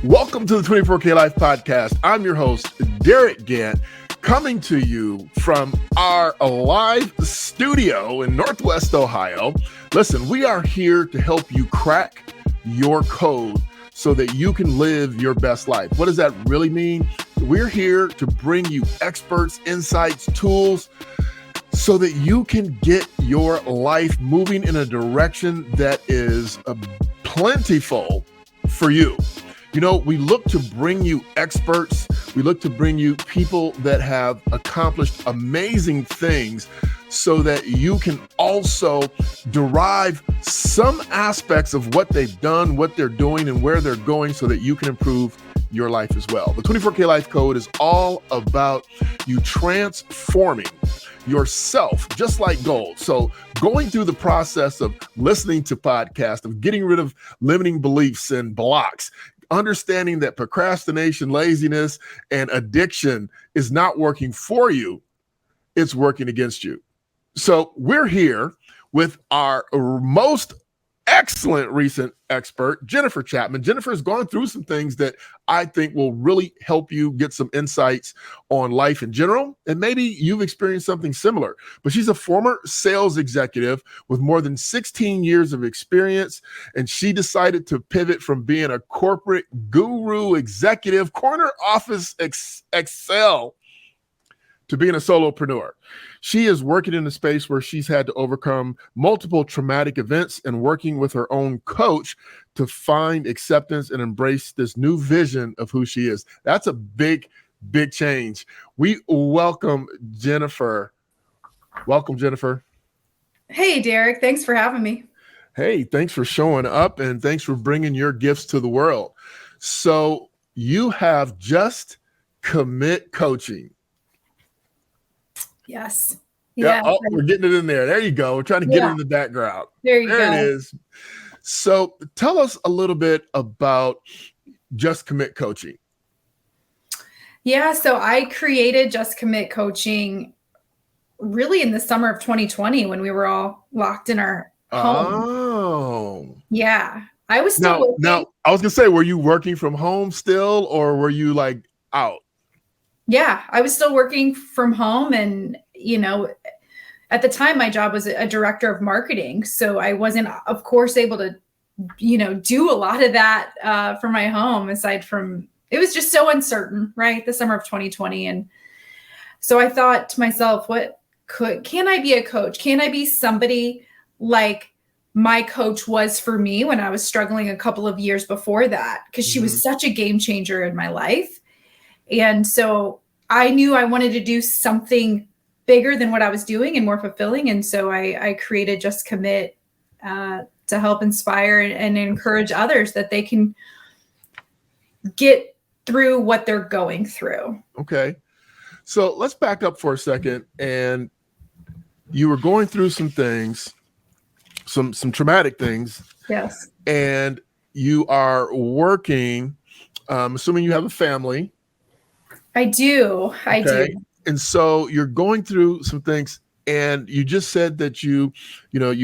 Welcome to the 24K Life Podcast. I'm your host, Derick Gant, coming to you from our live studio in Northwest Ohio. Listen, we are here to help you crack your code so that you can live your best life. What does that really mean? We're here to bring you experts, insights, tools, so that you can get your life moving in a direction that is plentiful for you. You know, we look to bring you experts. We look to bring you people that have accomplished amazing things so that you can also derive some aspects of what they've done, what they're doing, and where they're going so that you can improve your life as well. The 24K Life Code is all about you transforming yourself just like gold. So going through the process of listening to podcasts, of getting rid of limiting beliefs and blocks, understanding that procrastination, laziness, and addiction is not working for you, it's working against you. So we're here with our most excellent recent expert, Jennifer Chapman. Jennifer has gone through some things that I think will really help you get some insights on life in general. And maybe you've experienced something similar, but she's a former sales executive with more than 16 years of experience. And she decided to pivot from being a corporate guru executive, corner office Excel, to being a solopreneur. She is working in a space where she's had to overcome multiple traumatic events and working with her own coach to find acceptance and embrace this new vision of who she is. That's a big, big change. We welcome Jennifer. Welcome, Jennifer. Hey, Derick. Thanks for having me. Hey, thanks for showing up and thanks for bringing your gifts to the world. So you have Just Commit Coaching. Yes. Yeah. Oh, we're getting it in there. There you go. We're trying to get it in the background. There you go. There it is. So tell us a little bit about Just Commit Coaching. Yeah. So I created Just Commit Coaching really in the summer of 2020 when we were all locked in our home. Oh. Yeah. I was still working. Now, I was going to say, were you working from home still or were you like out? Yeah, I was still working from home. And, you know, at the time, my job was a director of marketing. So I wasn't, of course, able to, you know, do a lot of that from my home, aside from, it was just so uncertain, right? The summer of 2020. And so I thought to myself, can I be a coach? Can I be somebody like my coach was for me when I was struggling a couple of years before that? Because she was such a game changer in my life. And so I knew I wanted to do something bigger than what I was doing and more fulfilling. And so I created Just Commit to help inspire and encourage others that they can get through what they're going through. Okay. So let's back up for a second. And you were going through some things, some traumatic things. Yes. And you are working, assuming you have a family. I do. I do. And so you're going through some things and you just said that you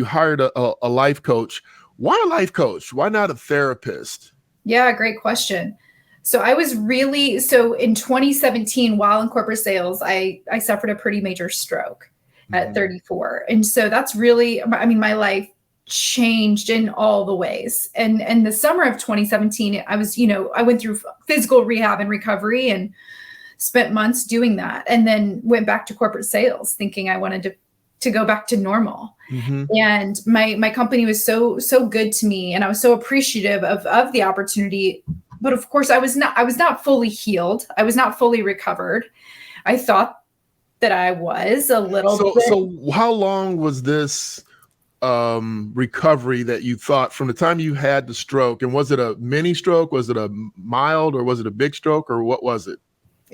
hired a life coach. Why a life coach? Why not a therapist? Yeah, great question. So in 2017, while in corporate sales, I suffered a pretty major stroke at 34. And so that's really, my life changed in all the ways. And the summer of 2017, I went through physical rehab and recovery and spent months doing that, and then went back to corporate sales thinking I wanted to go back to normal. And my company was so good to me, and I was so appreciative of the opportunity. But of course I was not fully healed. I was not fully recovered. I thought that I was a little bit. So how long was this recovery that you thought from the time you had the stroke? And was it a mini stroke? Was it a mild, or was it a big stroke, or what was it?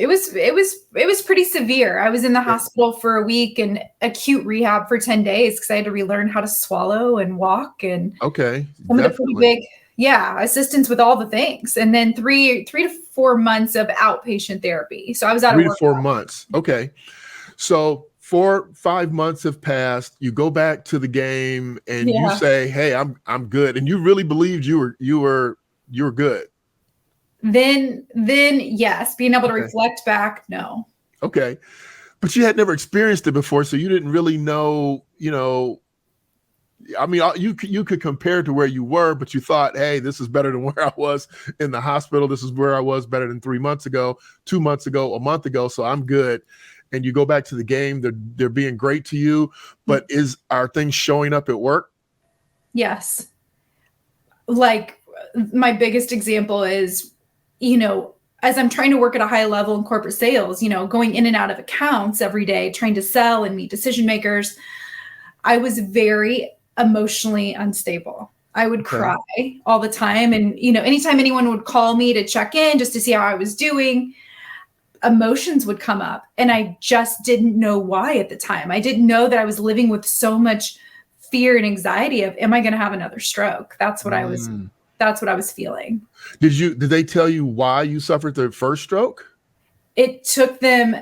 It was pretty severe. I was in the hospital for a week and acute rehab for 10 days because I had to relearn how to swallow and walk and some of the pretty big, assistance with all the things. And then 3 to 4 months of outpatient therapy. So I was out of work. 3 to 4 months. Okay. So 4-5 months have passed. You go back to the game and you say, "Hey, I'm good," and you really believed you were good. then yes, being able to reflect back, no. Okay. But you had never experienced it before, so you didn't really know, I mean, you could compare to where you were, but you thought, hey, this is better than where I was in the hospital. This is where I was better than 3 months ago, 2 months ago, a month ago. So I'm good. And you go back to the game. They're being great to you. But are things showing up at work? Yes. Like my biggest example is, as I'm trying to work at a high level in corporate sales, going in and out of accounts every day, trying to sell and meet decision makers, I was very emotionally unstable. I would cry all the time. And, anytime anyone would call me to check in just to see how I was doing, emotions would come up. And I just didn't know why at the time. I didn't know that I was living with so much fear and anxiety of, am I going to have another stroke? That's what I was feeling. Did they tell you why you suffered the first stroke? It took them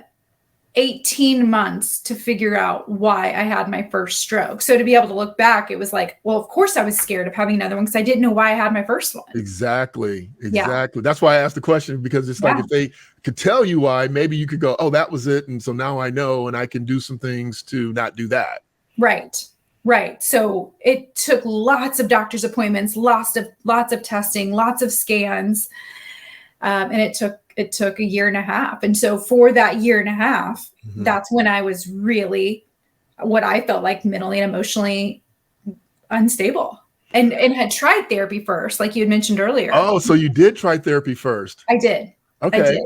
18 months to figure out why I had my first stroke. So to be able to look back, it was like, well, of course I was scared of having another one because I didn't know why I had my first one. Exactly. Yeah. That's why I asked the question, because it's like, if they could tell you why, maybe you could go, oh, that was it. And so now I know, and I can do some things to not do that. Right. So it took lots of doctor's appointments, lots of testing, lots of scans. And it took a year and a half. And so for that year and a half, that's when I was really what I felt like mentally and emotionally unstable, and had tried therapy first, like you had mentioned earlier. Oh, so you did try therapy first? I did. Okay. I did.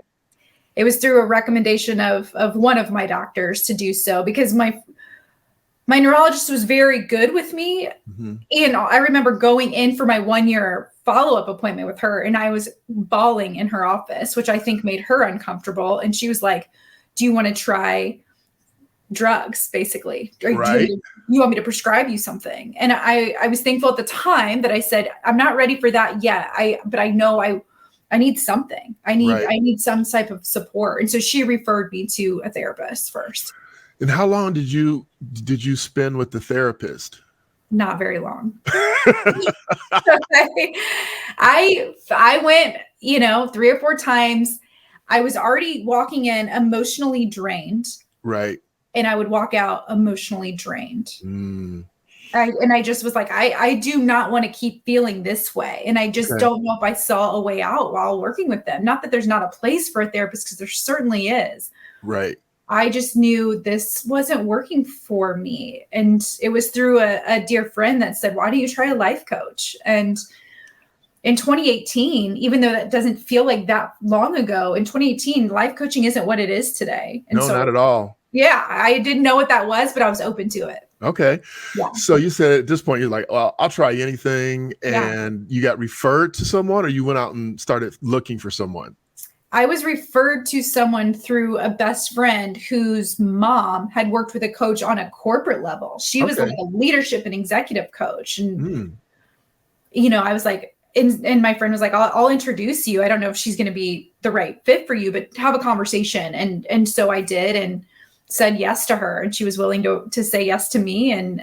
It was through a recommendation of one of my doctors to do so, because my neurologist was very good with me. And I remember going in for my 1-year follow-up appointment with her, and I was bawling in her office, which I think made her uncomfortable. And she was like, do you want to try drugs, basically? Or do you want me to prescribe you something? And I was thankful at the time that I said, I'm not ready for that yet. But I know I need something. I need some type of support. And so she referred me to a therapist first. And how long did you spend with the therapist? Not very long. I went, 3 or 4 times. I was already walking in emotionally drained. Right. And I would walk out emotionally drained. I just was like, I do not want to keep feeling this way. And I just don't know if I saw a way out while working with them. Not that there's not a place for a therapist, because there certainly is. Right. I just knew this wasn't working for me. And it was through a dear friend that said, why don't you try a life coach? And in 2018, even though that doesn't feel like that long ago, in 2018, life coaching isn't what it is today. And no, not at all. Yeah, I didn't know what that was, but I was open to it. Okay. Yeah. So you said at this point, you're like, well, I'll try anything. And you got referred to someone, or you went out and started looking for someone? I was referred to someone through a best friend whose mom had worked with a coach on a corporate level. She was like a leadership and executive coach. And, I was like, and my friend was like, I'll introduce you. I don't know if she's going to be the right fit for you, but have a conversation. And so I did, and said yes to her, and she was willing to say yes to me. And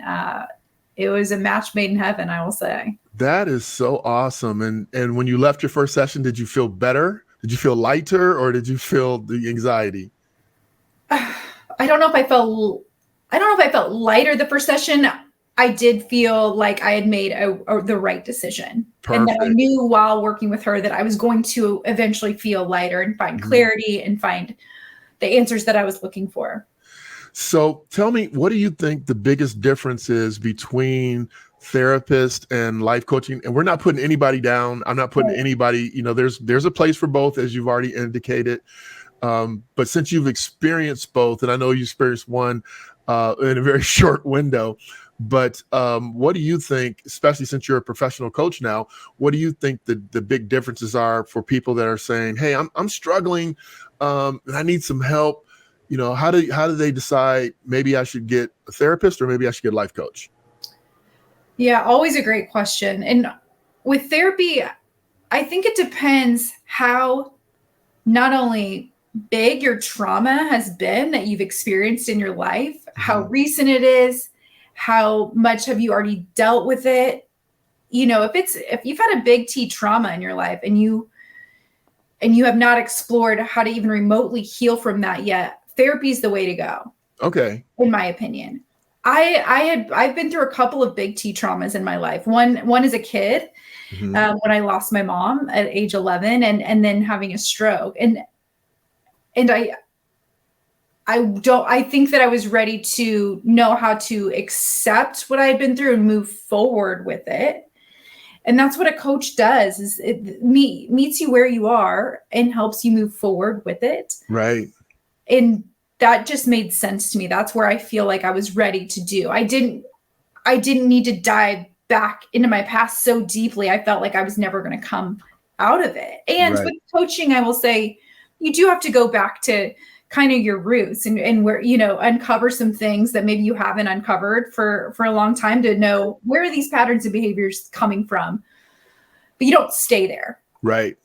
it was a match made in heaven, I will say. That is so awesome. And when you left your first session, did you feel better? Did you feel lighter, or did you feel the anxiety? I don't know if I felt lighter the first session. I did feel like I had made the right decision. Perfect. And that I knew while working with her that I was going to eventually feel lighter and find clarity and find the answers that I was looking for. So tell me, what do you think the biggest difference is between therapist and life coaching? And we're not putting anybody down. I'm not putting anybody, there's a place for both, as you've already indicated. But since you've experienced both, and I know you experienced one in a very short window, but what do you think, especially since you're a professional coach now, what do you think the big differences are for people that are saying, hey, I'm struggling and I need some help? How do they decide, maybe I should get a therapist or maybe I should get a life coach? Yeah, always a great question. And with therapy, I think it depends how not only big your trauma has been that you've experienced in your life, how recent it is, how much have you already dealt with it. If you've had a big T trauma in your life and you and you have not explored how to even remotely heal from that yet, therapy is the way to go. Okay. In my opinion. I've been through a couple of big T traumas in my life. One as a kid, when I lost my mom at age 11 and then having a stroke. And I think that I was ready to know how to accept what I had been through and move forward with it. And that's what a coach does, is it meets you where you are and helps you move forward with it. Right. And that just made sense to me. That's where I feel like I was ready to do. I didn't need to dive back into my past so deeply. I felt like I was never going to come out of it. And with coaching, I will say you do have to go back to kind of your roots and where, uncover some things that maybe you haven't uncovered for a long time to know where are these patterns of behaviors coming from. But you don't stay there. Right.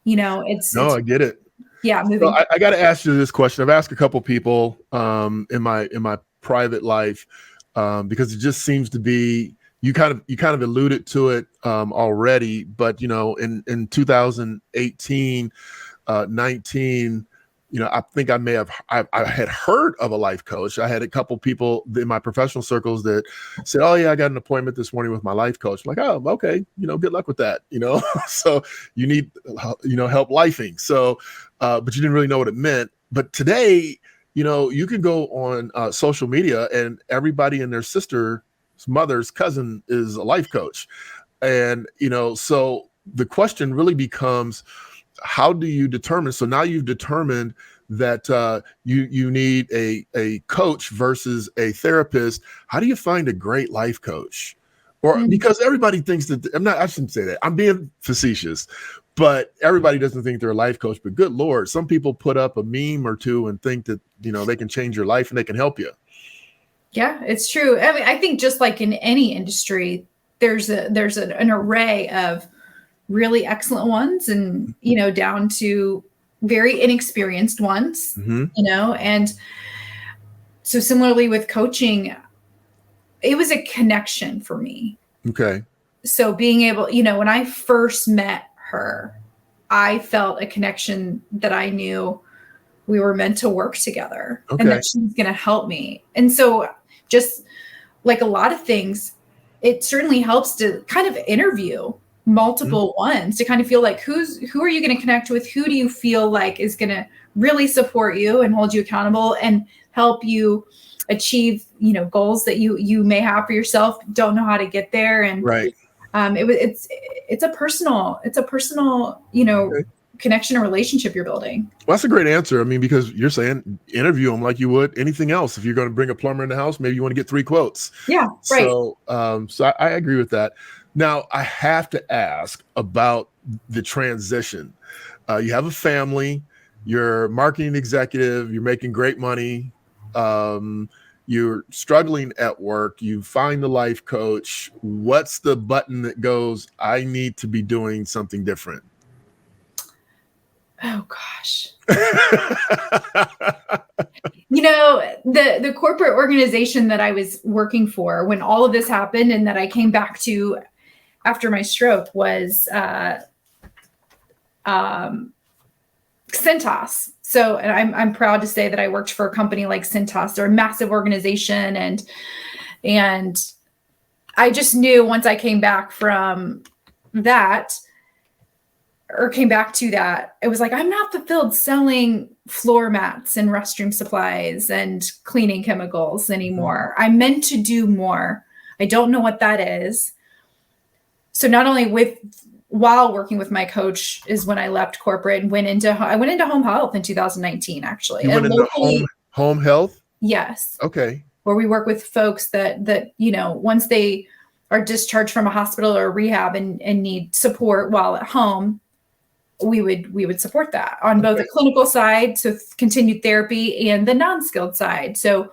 I get it. Yeah. So I got to ask you this question. I've asked a couple people in my private life because it just seems to be, you kind of alluded to it already, but in 2018, 19, I think I had heard of a life coach. I had a couple people in my professional circles that said, "Oh yeah, I got an appointment this morning with my life coach." I'm like, "Oh, okay, good luck with that." So you need help lifing. So but you didn't really know what it meant. But today, you can go on social media and everybody and their sister's mother's cousin is a life coach. And, so the question really becomes, how do you determine? So now you've determined that you need a coach versus a therapist. How do you find a great life coach? Or because everybody thinks that I shouldn't say that. I'm being facetious, but everybody doesn't think they're a life coach. But good Lord, some people put up a meme or two and think that, they can change your life and they can help you. Yeah, it's true. I mean, I think just like in any industry, there's an array of really excellent ones and, down to very inexperienced ones, and so similarly with coaching, it was a connection for me. Okay. So being able, when I first met her, I felt a connection that I knew we were meant to work together and that she was going to help me. And so just like a lot of things, it certainly helps to kind of interview multiple ones to kind of feel like who are you going to connect with? Who do you feel like is going to really support you and hold you accountable and help you achieve, goals that you may have for yourself, don't know how to get there. And it's a personal, connection and relationship you're building. Well, that's a great answer. I mean, because you're saying interview them like you would anything else. If you're going to bring a plumber in the house, maybe you want to get 3 quotes. Yeah. Right. So I agree with that. Now I have to ask about the transition. You have a family, you're a marketing executive, you're making great money. You're struggling at work, you find the life coach. What's the button that goes, I need to be doing something different? Oh gosh. The corporate organization that I was working for when all of this happened and that I came back to after my stroke was Cintas. So, and I'm proud to say that I worked for a company like Cintas. They're a massive organization, and I just knew once I came back from that, or came back to that, it was like, I'm not fulfilled selling floor mats and restroom supplies and cleaning chemicals anymore. I'm meant to do more. I don't know what that is. So not only while working with my coach is when I left corporate and I went into home health in 2019, actually. You went into home health? Yes. Okay. Where we work with folks that once they are discharged from a hospital or rehab and need support while at home, we would support that on both the clinical side, so continued therapy, and the non-skilled side. So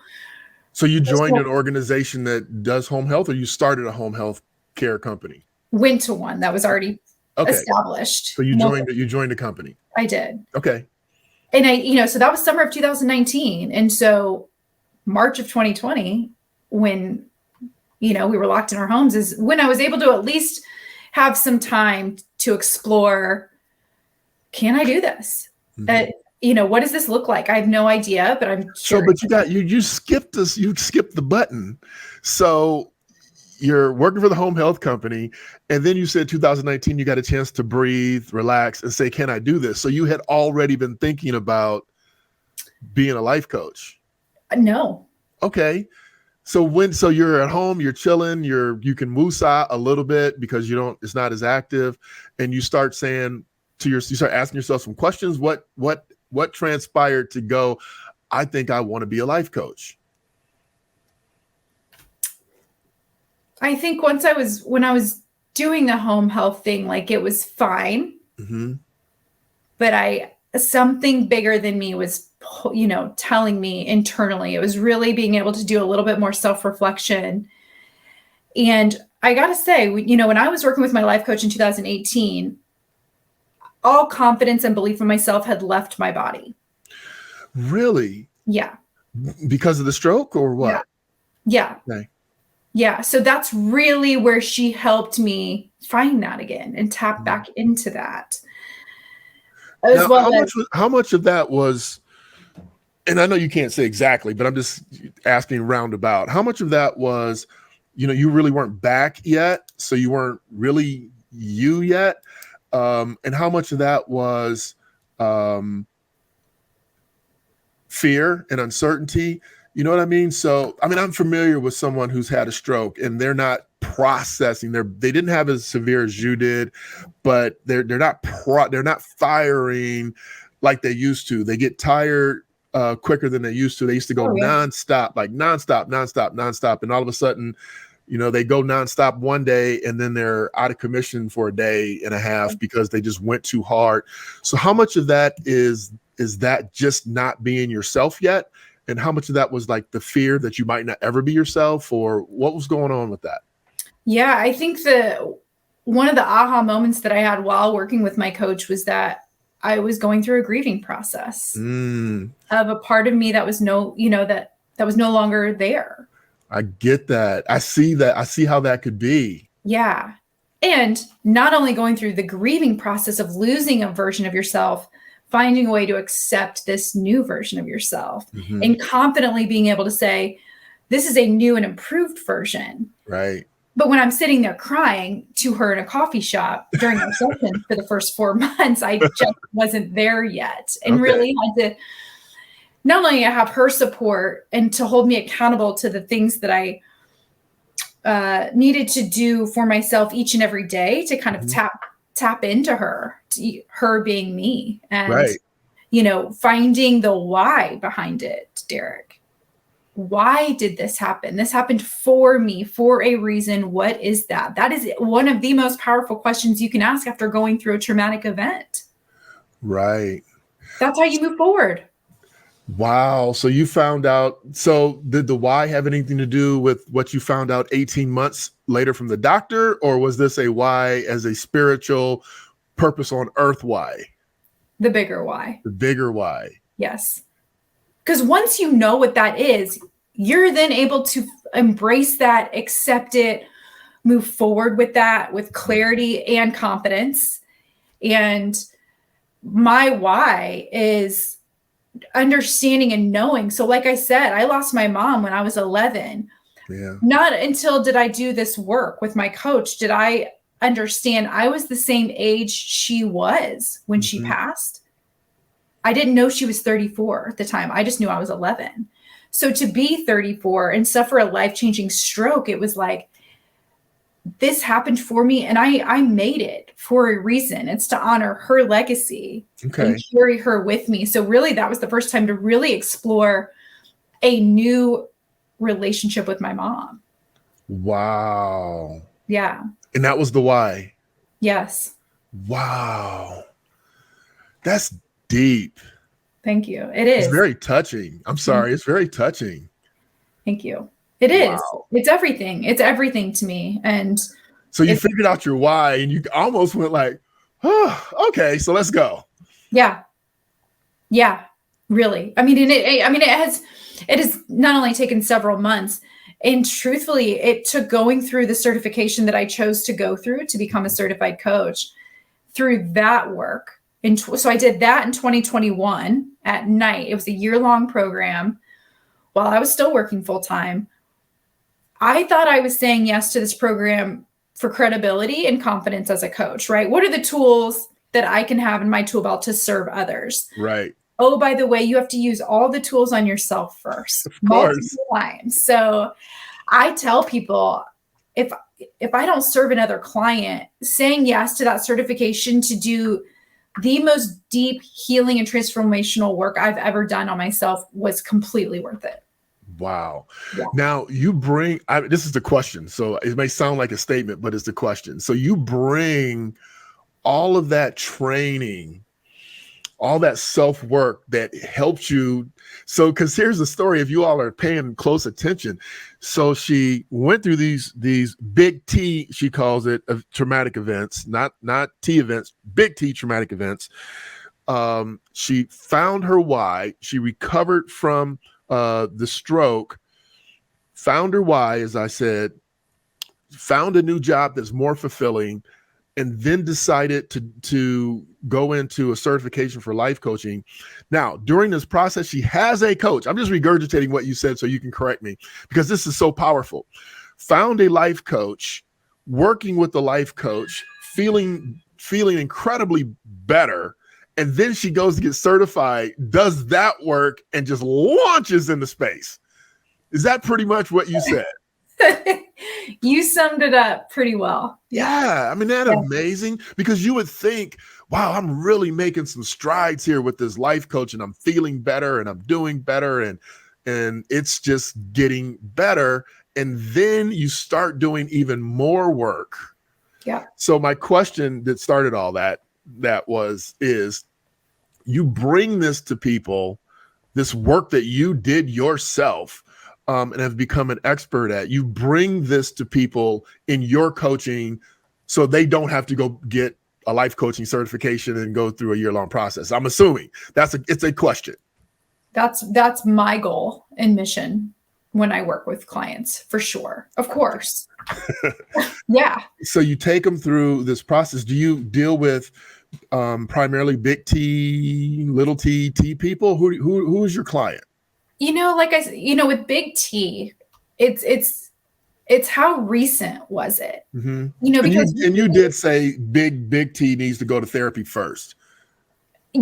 you joined an organization that does home health, or you started a home health care company? Went to one that was already established. So you joined a company. I did. Okay. And so that was summer of 2019. And so March of 2020, when, we were locked in our homes, is when I was able to at least have some time to explore, can I do this? Mhm. What does this look like? I have no idea, but I'm So, curious. but you skipped this, you skipped the button. So you're working for the home health company, and then you said 2019, you got a chance to breathe, relax, and say, can I do this? So you had already been thinking about being a life coach. No. Okay. So you're at home, you're chilling, you can woosah a little bit because it's not as active, and you start saying you start asking yourself some questions. What transpired to go, I think I want to be a life coach? I think when I was doing the home health thing, like it was fine, Mm-hmm. but something bigger than me was, telling me internally. It was really being able to do a little bit more self-reflection. And I got to say, when I was working with my life coach in 2018, all confidence and belief in myself had left my body. Really? Yeah. Because of the stroke or what? Yeah. Okay. Yeah. So that's really where she helped me find that again and tap back into that. Now, how much of that was, and I know you can't say exactly, but I'm just asking roundabout, how much of that was, you really weren't back yet, so you weren't really you yet, and how much of that was fear and uncertainty? You know what I mean? So, I mean, I'm familiar with someone who's had a stroke, and they're not processing. They didn't have as severe as you did, but they're not firing like they used to. They get tired quicker than they used to. They used to go nonstop, and all of a sudden, they go nonstop one day, and then they're out of commission for a day and a half because they just went too hard. So, how much of that is that just not being yourself yet? And how much of that was like the fear that you might not ever be yourself, or what was going on with that? Yeah, I think one of the aha moments that I had while working with my coach was that I was going through a grieving process of a part of me that was that was no longer there. I get that. I see that. I see how that could be. Yeah. And not only going through the grieving process of losing a version of yourself, finding a way to accept this new version of yourself and confidently being able to say, this is a new and improved version. Right. But when I'm sitting there crying to her in a coffee shop during our session for the first 4 months, I just wasn't there yet. And really had to not only have her support and to hold me accountable to the things that I needed to do for myself each and every day to kind of tap into her, her being me, and finding the why behind it. Derick, why did this happen? This happened for me for a reason. What is that? That is one of the most powerful questions you can ask after going through a traumatic event. Right. That's how you move forward. Wow. So you found out. So did the why have anything to do with what you found out 18 months later from the doctor, or was this a why as a spiritual purpose on earth why? The bigger why. The bigger why. Yes. Because once you know what that is, you're then able to embrace that, accept it, move forward with that with clarity and confidence. And my why is understanding and knowing. So like I said, I lost my mom when I was 11. Yeah. Not until did I do this work with my coach did I understand I was the same age she was when she passed. I didn't know she was 34 at the time. I just knew I was 11. So to be 34 and suffer a life-changing stroke, it was like, this happened for me and I made it for a reason. It's to honor her legacy and carry her with me. So really that was the first time to really explore a new relationship with my mom. Wow. Yeah. And that was the why. Yes. Wow. That's deep. Thank you. It is. It's very touching. I'm sorry. It's very touching. Thank you. It is. Wow. It's everything. It's everything to me. And so you figured out your why and you almost went like, oh, okay, so let's go. Yeah. Yeah, really. I mean, it has not only taken several months, and truthfully, it took going through the certification that I chose to go through to become a certified coach. Through that work, So I did that in 2021 at night. It was a year-long program while I was still working full-time. I thought I was saying yes to this program for credibility and confidence as a coach, right? What are the tools that I can have in my tool belt to serve others? Right. Oh, by the way, you have to use all the tools on yourself first. Of course. Multiple times. So I tell people, if I don't serve another client, saying yes to that certification to do the most deep healing and transformational work I've ever done on myself was completely worth it. Wow. Yeah. Now you bring, this is the question. So it may sound like a statement, but it's the question. So you bring all of that training, all that self-work that helps you. So, because here's the story, if you all are paying close attention. So she went through these big T, she calls it, of traumatic events, not T events, big T traumatic events. She found her why. She recovered from the stroke, found her why, as I said, found a new job that's more fulfilling, and then decided to go into a certification for life coaching. Now, during this process, she has a coach. I'm just regurgitating what you said so you can correct me, because this is so powerful. Found a life coach, working with the life coach, feeling incredibly better. And then she goes to get certified, does that work, and just launches into space. Is that pretty much what you said? You summed it up pretty well. Yeah. I mean, that's amazing, because you would think, wow, I'm really making some strides here with this life coach, and I'm feeling better and I'm doing better, and it's just getting better. And then you start doing even more work. Yeah. So my question that started all that is you bring this to people, this work that you did yourself, and have become an expert at. You bring this to people in your coaching so they don't have to go get a life coaching certification and go through a year-long process. I'm assuming it's a question. That's my goal and mission when I work with clients, for sure. Of course. Yeah. So you take them through this process. Do you deal with primarily big T, little T people? Who is your client? Like I said, with big T, it's how recent was it? Mm-hmm. Because you did say big T needs to go to therapy first.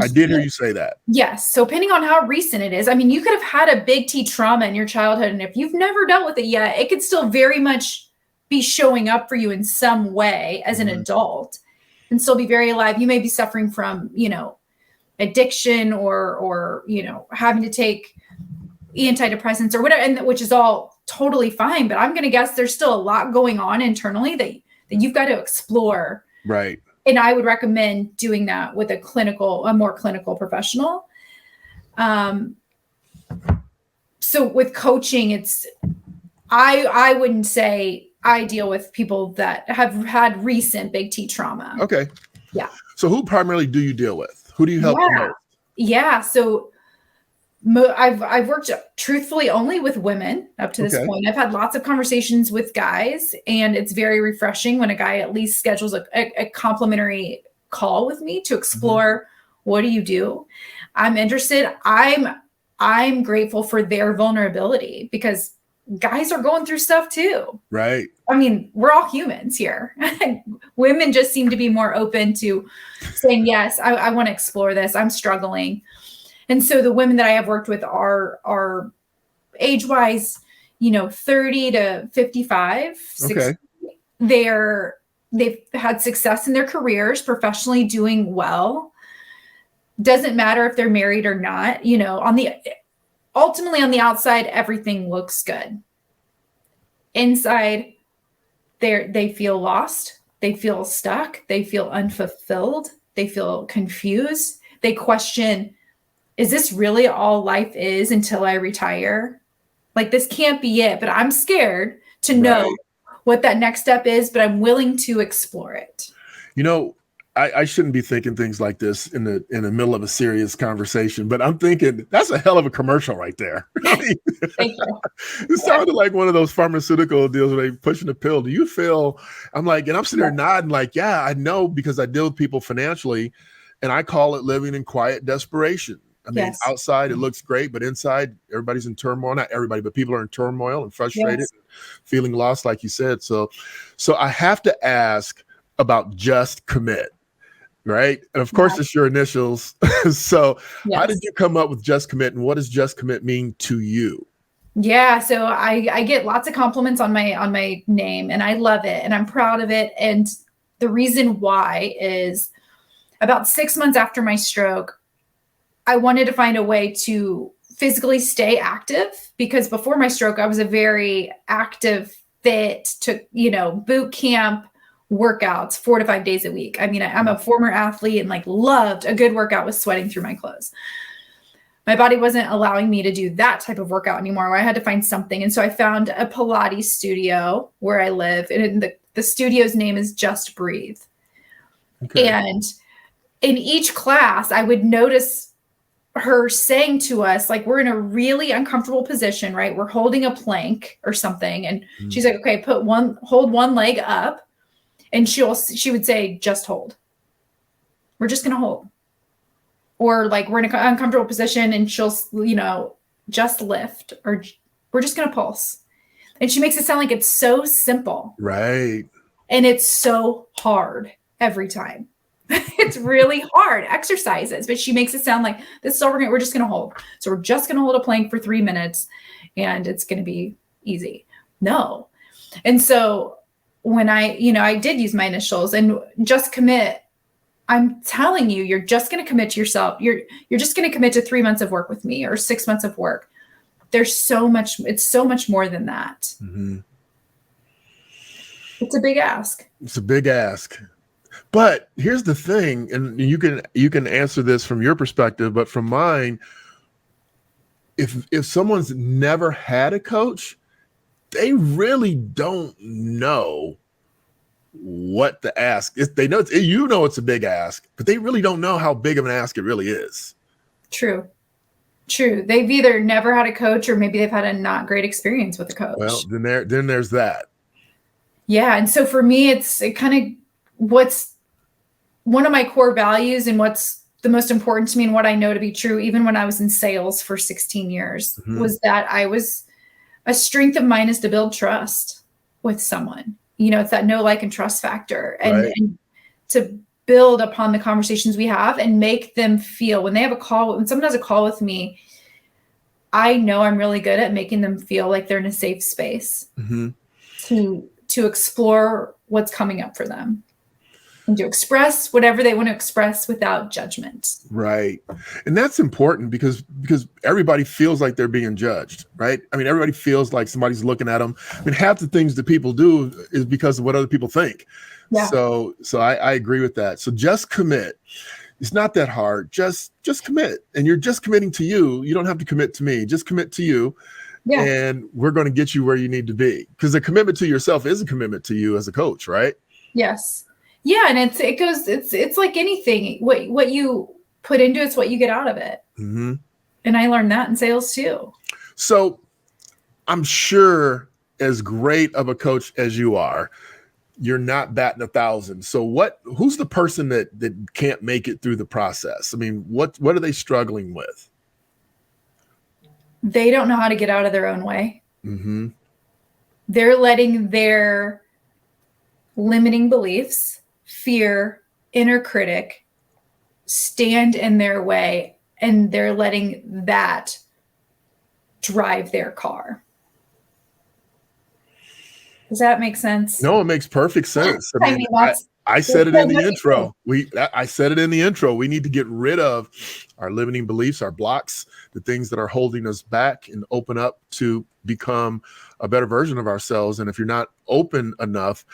I did hear you say that. Yes. So depending on how recent it is, I mean, you could have had a big T trauma in your childhood, and if you've never dealt with it yet, it could still very much be showing up for you in some way as an adult and still be very alive. You may be suffering from, addiction or having to take antidepressants or whatever, and which is all totally fine. But I'm going to guess there's still a lot going on internally that you've got to explore. Right. And I would recommend doing that with a more clinical professional. So with coaching, I wouldn't say I deal with people that have had recent big T trauma. Okay. Yeah. So who primarily do you deal with? Who do you help the most? Yeah. So I've worked truthfully only with women up to this point. I've had lots of conversations with guys, and it's very refreshing when a guy at least schedules a complimentary call with me to explore what do you do. I'm interested. I'm grateful for their vulnerability, because guys are going through stuff too. Right. I mean, we're all humans here. Women just seem to be more open to saying, yes, I want to explore this. I'm struggling. And so the women that I have worked with are age-wise, 30 to 55, 60. They've had success in their careers, professionally doing well. Doesn't matter if they're married or not, ultimately on the outside, everything looks good. Inside, they feel lost. They feel stuck. They feel unfulfilled. They feel confused. They question, is this really all life is until I retire? Like, this can't be it, but I'm scared to know what that next step is, but I'm willing to explore it. I shouldn't be thinking things like this in the middle of a serious conversation, but I'm thinking that's a hell of a commercial right there. Thank you. It sounded like one of those pharmaceutical deals where they pushing a pill. Do you feel, I'm like, and I'm sitting there nodding like, yeah, I know, because I deal with people financially. And I call it living in quiet desperation. I mean, Yes. outside it looks great, but inside everybody's in turmoil. Not everybody, but people are in turmoil and frustrated, Yes. feeling lost, like you said. So I have to ask about Just Commit, right? And of course, it's your initials. So how did Yes. you come up with Just Commit, and what does Just Commit mean to you? Yeah, so I get lots of compliments on my name, and I love it, and I'm proud of it. And the reason why is about 6 months after my stroke, I wanted to find a way to physically stay active, because before my stroke, I was a very active, fit, took, boot camp workouts 4 to 5 days a week. I mean, I'm a former athlete and like loved a good workout with sweating through my clothes. My body wasn't allowing me to do that type of workout anymore, where I had to find something. And so I found a Pilates studio where I live, and the studio's name is Just Breathe. Okay. And in each class, I would notice her saying to us, like, we're in a really uncomfortable position, right? We're holding a plank or something. And she's like, okay, hold one leg up. And she would say, just hold. We're just going to hold. Or like, we're in an uncomfortable position, and she'll, just lift, or we're just going to pulse. And she makes it sound like it's so simple. Right. And it's so hard every time. It's really hard exercises, but she makes it sound like this is all we're just going to hold. So we're just going to hold a plank for 3 minutes and it's going to be easy. No. And so when I did use my initials and Just Commit, I'm telling you, you're just going to commit to yourself. You're just going to commit to 3 months of work with me, or 6 months of work. It's so much more than that. Mm-hmm. It's a big ask. It's a big ask. But here's the thing, and you can answer this from your perspective, but from mine, if someone's never had a coach, they really don't know what to ask. They know it's a big ask, but they really don't know how big of an ask it really is. True. They've either never had a coach, or maybe they've had a not great experience with a coach. Well, then there's that. Yeah, and so for me, it kind of what's one of my core values, and what's the most important to me, and what I know to be true, even when I was in sales for 16 years, was that a strength of mine is to build trust with someone. It's that know, like, and trust factor, and to build upon the conversations we have and make them feel when someone has a call with me, I know I'm really good at making them feel like they're in a safe space to explore what's coming up for them, and to express whatever they want to express without judgment. Right. And that's important because everybody feels like they're being judged, right? I mean, everybody feels like somebody's looking at them. I mean, half the things that people do is because of what other people think. Yeah. So I agree with that. So Just Commit. It's not that hard. Just commit. And you're just committing to you. You don't have to commit to me. Just commit to you. Yeah. And we're going to get you where you need to be. Because the commitment to yourself is a commitment to you as a coach, right? Yes. Yeah, and it's like anything. What you put into it's what you get out of it. Mm-hmm. And I learned that in sales too. So I'm sure, as great of a coach as you are, you're not batting 1,000. So who's the person that can't make it through the process? I mean, what are they struggling with? They don't know how to get out of their own way. Mm-hmm. They're letting their limiting beliefs, fear, inner critic stand in their way, and they're letting that drive their car. Does that make sense? No, it makes perfect sense. I said it in the intro. I said it in the intro. We need to get rid of our limiting beliefs, our blocks, the things that are holding us back, and open up to become a better version of ourselves. And if you're not open enough,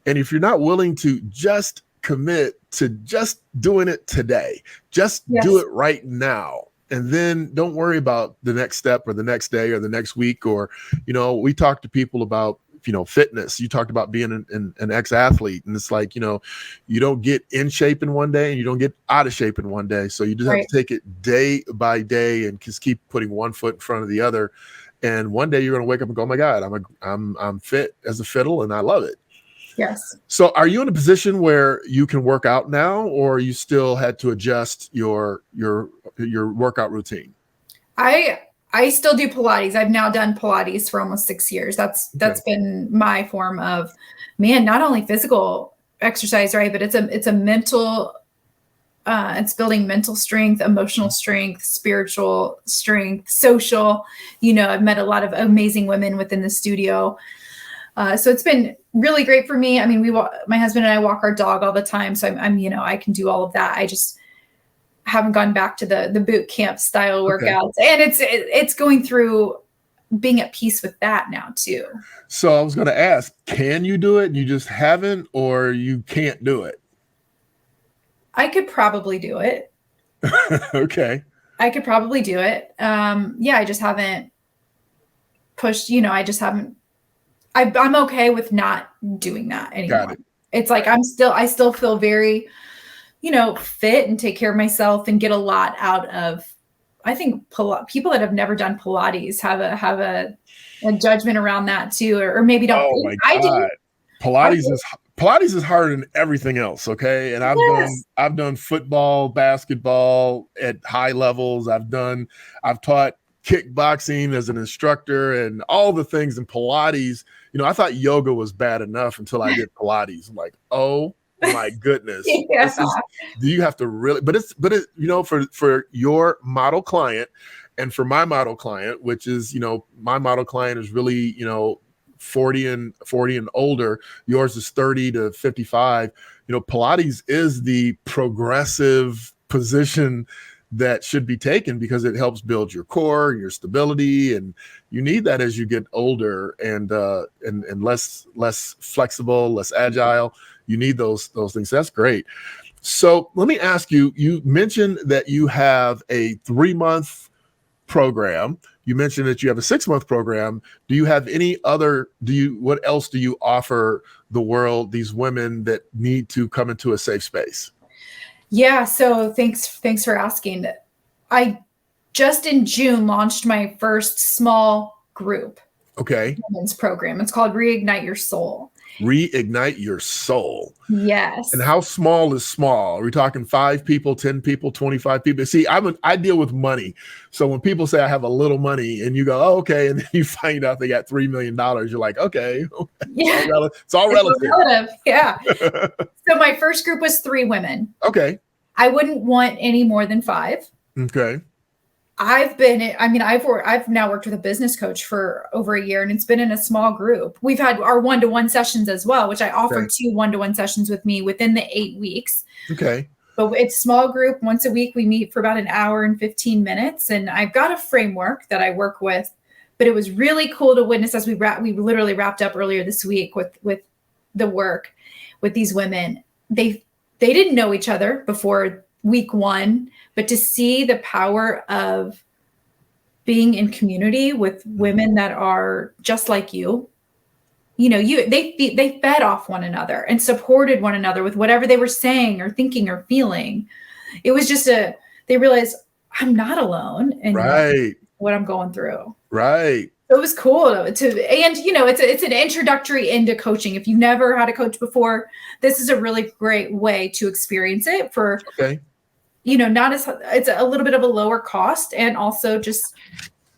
and if you're not willing to just commit to just doing it today, just do it right now. And then don't worry about the next step or the next day or the next week. Or, we talk to people about, fitness. You talked about being an ex-athlete, and it's like, you don't get in shape in one day and you don't get out of shape in one day. So you just have to take it day by day and just keep putting one foot in front of the other. And one day you're going to wake up and go, oh my God, I'm fit as a fiddle and I love it. Yes. So are you in a position where you can work out now, or you still had to adjust your workout routine? I still do Pilates. I've now done Pilates for almost 6 years. That's been my form of, man, not only physical exercise, right? But it's a mental, it's building mental strength, emotional strength, spiritual strength, social. I've met a lot of amazing women within the studio. So it's been really great for me. I mean, my husband and I walk our dog all the time. So I'm I can do all of that. I just haven't gone back to the boot camp style workouts. And it's going through being at peace with that now too. So I was going to ask, can you do it and you just haven't, or you can't do it? I could probably do it. Okay. I could probably do it. I just haven't pushed, I just haven't, I'm okay with not doing that anymore. Got it. It's like, I still feel very, fit and take care of myself and get a lot out of, I think people that have never done Pilates have a judgment around that too, or maybe don't. Oh my God. Pilates is harder than everything else. Okay. And I've done football, basketball at high levels. I've taught kickboxing as an instructor and all the things in Pilates. I thought yoga was bad enough until I did Pilates. I'm like, oh my goodness. Yeah. Do you have to really, but it, for your model client and for my model client, which is, my model client is really, 40 and older. Yours is 30 to 55. Pilates is the progressive position that should be taken because it helps build your core, your stability, and you need that as you get older and less flexible, less agile. You need those things. That's great. So let me ask you, you mentioned that you have a 3-month program. You mentioned that you have a 6-month program. Do you have what else do you offer the world, these women that need to come into a safe space? Yeah. So thanks for asking. I just in June launched my first small group. Okay. Women's program. It's called Reignite Your Soul. Reignite Your Soul. Yes. And how small is small? Are we talking 5 people, 10 people, 25 people? See, I deal with money. So when people say I have a little money and you go, oh, okay. And then you find out they got $3 million, you're like, okay. Yeah. It's all relative. Yeah. So my first group was 3 women. Okay. I wouldn't want any more than 5. Okay. I've now worked with a business coach for over a year, and it's been in a small group. We've had our one-to-one sessions as well, which I offered 2 one-to-one sessions with me within the 8 weeks. Okay. But it's small group. Once a week, we meet for about an hour and 15 minutes. And I've got a framework that I work with, but it was really cool to witness as we literally wrapped up earlier this week with the work with these women. They didn't know each other before week 1, but to see the power of being in community with women that are just like you, they fed off one another and supported one another with whatever they were saying or thinking or feeling. It was just they realized I'm not alone in what I'm going through. Right. It was cool it's an introductory into coaching. If you've never had a coach before, this is a really great way to experience it for, it's a little bit of a lower cost, and also just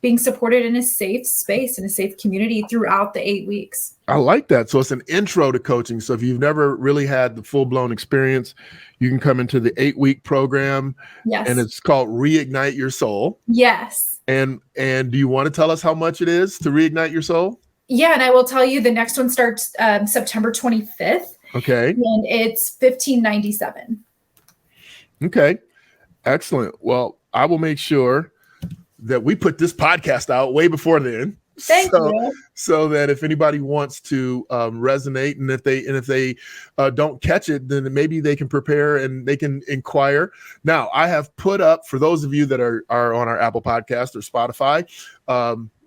being supported in a safe space, in a safe community throughout the 8 weeks. I like that. So it's an intro to coaching. So if you've never really had the full-blown experience, you can come into the 8-week program. Yes. And it's called Reignite Your Soul. Yes. And do you want to tell us how much it is to reignite your soul? Yeah. And I will tell you, the next one starts September 25th. Okay. And it's $1,597. Okay. Excellent. Well, I will make sure that we put this podcast out way before then. Thank you. So that if anybody wants to resonate, and if they don't catch it, then maybe they can prepare and they can inquire. Now, I have put up, for those of you that are on our Apple Podcast or Spotify,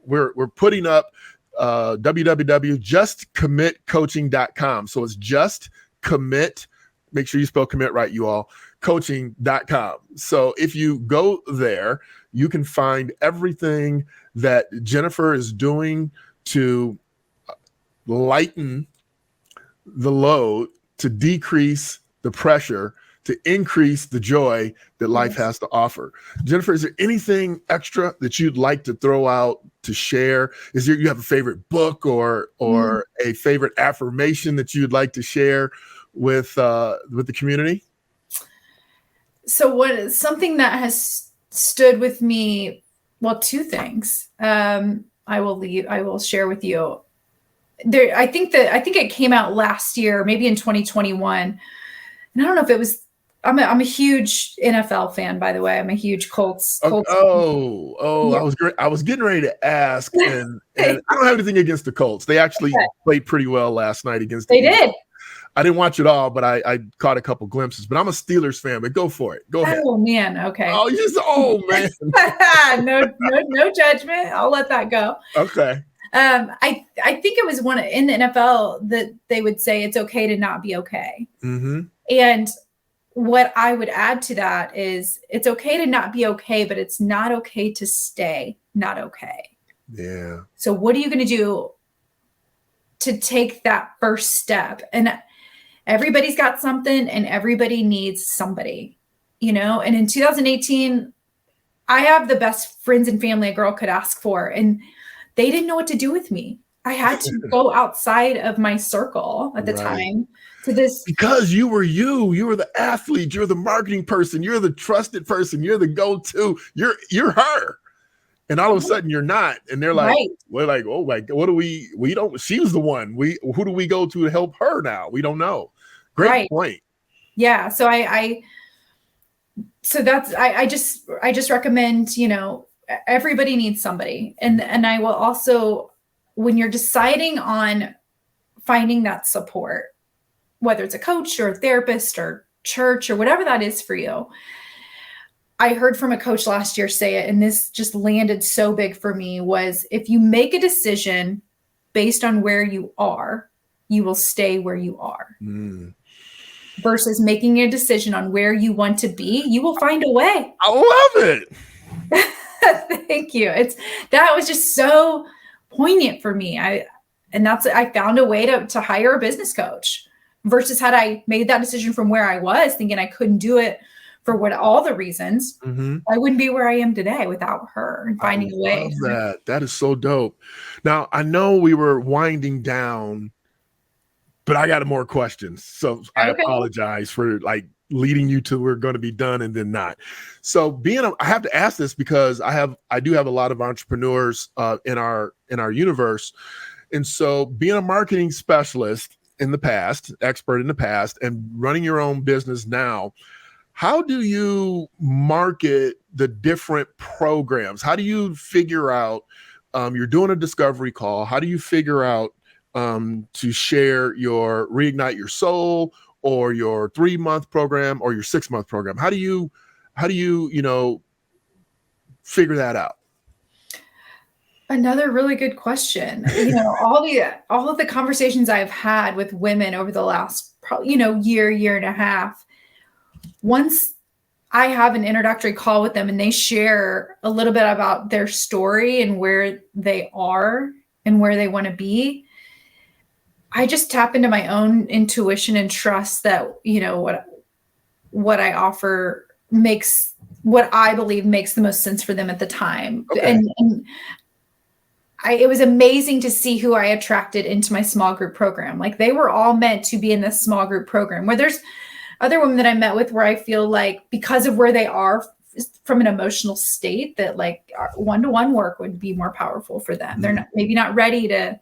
we're putting up www.justcommitcoaching.com. So it's just commit. Make sure you spell commit right, you all. Coaching.com. So if you go there, you can find everything that Jennifer is doing to lighten the load, to decrease the pressure, to increase the joy that life has to offer. Jennifer, is there anything extra that you'd like to throw out to share? Is there, you have a favorite book or a favorite affirmation that you'd like to share with the community? So something that has stood with me, well, two things. I will share with you. I think it came out last year, maybe in 2021. And I don't know if it was, I'm a huge NFL fan, by the way. I'm a huge Colts. Yeah. Yeah. I was getting ready to ask, and I don't have anything against the Colts. They actually played pretty well last night against the Eagles. Did. I didn't watch it all, but I caught a couple glimpses. But I'm a Steelers fan. But go for it. Go ahead. Oh man. Okay. Oh man. No judgment. I'll let that go. Okay. I think it was in the NFL that they would say it's okay to not be okay. Mm-hmm. And what I would add to that is it's okay to not be okay, but it's not okay to stay not okay. Yeah. So what are you going to do to take that first step? And everybody's got something and everybody needs somebody, and in 2018, I have the best friends and family a girl could ask for, and they didn't know what to do with me. I had to go outside of my circle at the time to this. Because you were the athlete, you're the marketing person, you're the trusted person, you're the go-to, you're her. And all of a sudden you're not. And they're like, we're like, oh, like, what do we don't, she's the one. Who do we go to help her now? We don't know. Great point. Yeah. So I just recommend, everybody needs somebody. And I will also, when you're deciding on finding that support, whether it's a coach or a therapist or church or whatever that is for you. I heard from a coach last year say it, and this just landed so big for me, was if you make a decision based on where you are, you will stay where you are. Versus making a decision on where you want to be, you will find a way. I love it. Thank you. That was just so poignant for me. I found a way to hire a business coach, versus had I made that decision from where I was thinking I couldn't do it for all the reasons, I wouldn't be where I am today without her and finding a way. That is so dope. Now, I know we were winding down, but I got more questions. So I apologize for leading you to we're going to be done and then not. So I have to ask this because I do have a lot of entrepreneurs in our universe. And so being a marketing specialist in the past, expert in the past, and running your own business now, how do you market the different programs? How do you figure out, you're doing a discovery call, how do you figure out to share your Reignite Your Soul or your 3-month program or your 6-month program? How do you figure that out? Another really good question. All of the conversations I've had with women over the last, year and a half, once I have an introductory call with them and they share a little bit about their story and where they are and where they want to be, I just tap into my own intuition and trust that, what I offer makes what I believe makes the most sense for them at the time. Okay. And it was amazing to see who I attracted into my small group program. Like, they were all meant to be in this small group program, where there's other women that I met with where I feel like, because of where they are from an emotional state, that one-to-one work would be more powerful for them. They're maybe not ready to,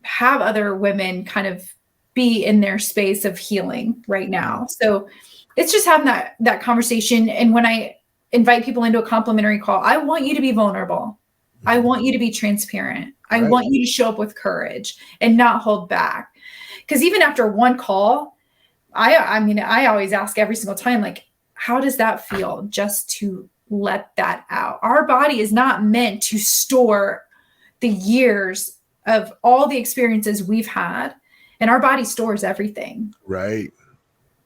have other women kind of be in their space of healing right now. So it's just having that conversation. And when I invite people into a complimentary call, I want you to be vulnerable. I want you to be transparent. I want you to show up with courage and not hold back. Because even after one call, I always ask every single time, how does that feel, just to let that out? Our body is not meant to store the years of all the experiences we've had, and our body stores everything. Right.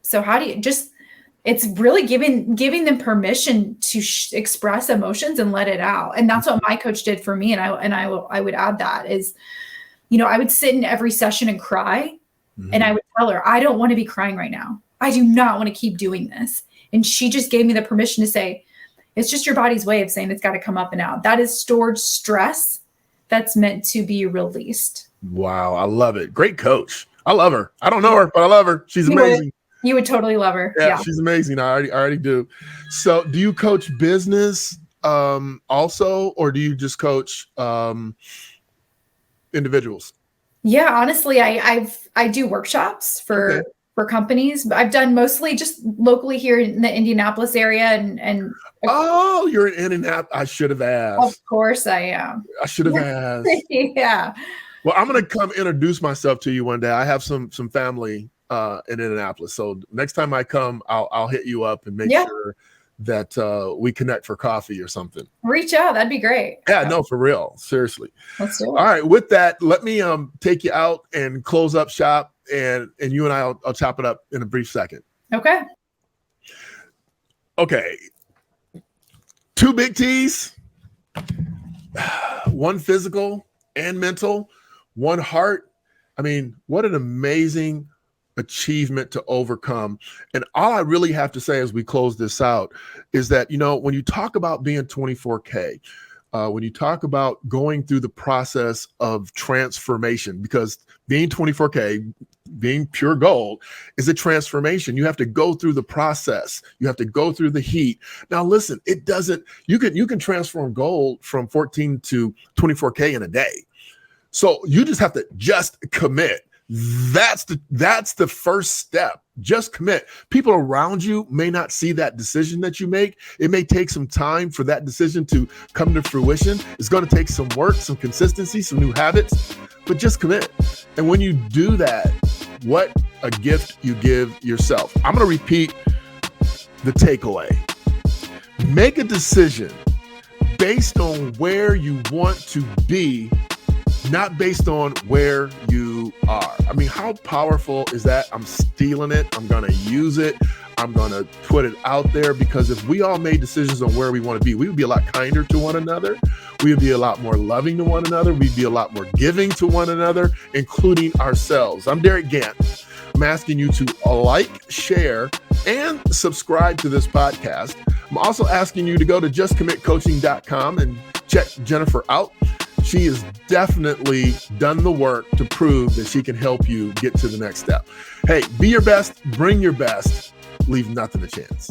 So how do you it's really giving them permission to express emotions and let it out. And that's what my coach did for me. And I would add that is I would sit in every session and cry. And I would tell her, I don't want to be crying right now. I do not want to keep doing this. And she just gave me the permission to say, it's just your body's way of saying it's got to come up and out. That is stored stress that's meant to be released. Wow. I love it. Great coach. I love her. I don't know her, but I love her. She's amazing. You would totally love her. Yeah, she's amazing. I already do. So do you coach business also, or do you just coach individuals? Yeah, honestly, I do workshops for companies, but I've done mostly just locally here in the Indianapolis area and Oh, you're in Indianapolis. I should have asked. Of course I am. I should have asked. Yeah. Well, I'm gonna come introduce myself to you one day. I have some family in Indianapolis. So next time I come, I'll hit you up and make sure that we connect for coffee or something. Reach out. That'd be great. Yeah, no, for real. Seriously. Let's do it. All right. With that, let me take you out and close up shop, and you and I'll chop it up in a brief second. Okay. Okay. 2 big T's, 1 physical and mental, 1 heart. I mean, what an amazing achievement to overcome. And all I really have to say as we close this out is that, when you talk about being 24K, when you talk about going through the process of transformation, because being 24K, being pure gold is a transformation. You have to go through the process. You have to go through the heat. Now, listen, you can transform gold from 14 to 24K in a day. So you just have to commit. That's the first step. Just commit. People around you may not see that decision that you make. It may take some time for that decision to come to fruition. It's going to take some work, some consistency, some new habits, but just commit. And when you do that, what a gift you give yourself. I'm going to repeat the takeaway. Make a decision based on where you want to be, not based on where you are. I mean, how powerful is that? I'm stealing it. I'm going to use it. I'm going to put it out there, because if we all made decisions on where we want to be, we would be a lot kinder to one another. We would be a lot more loving to one another. We'd be a lot more giving to one another, including ourselves. I'm Derick Gant. I'm asking you to like, share, and subscribe to this podcast. I'm also asking you to go to justcommitcoaching.com and check Jennifer out. She has definitely done the work to prove that she can help you get to the next step. Hey, be your best, bring your best, leave nothing to chance.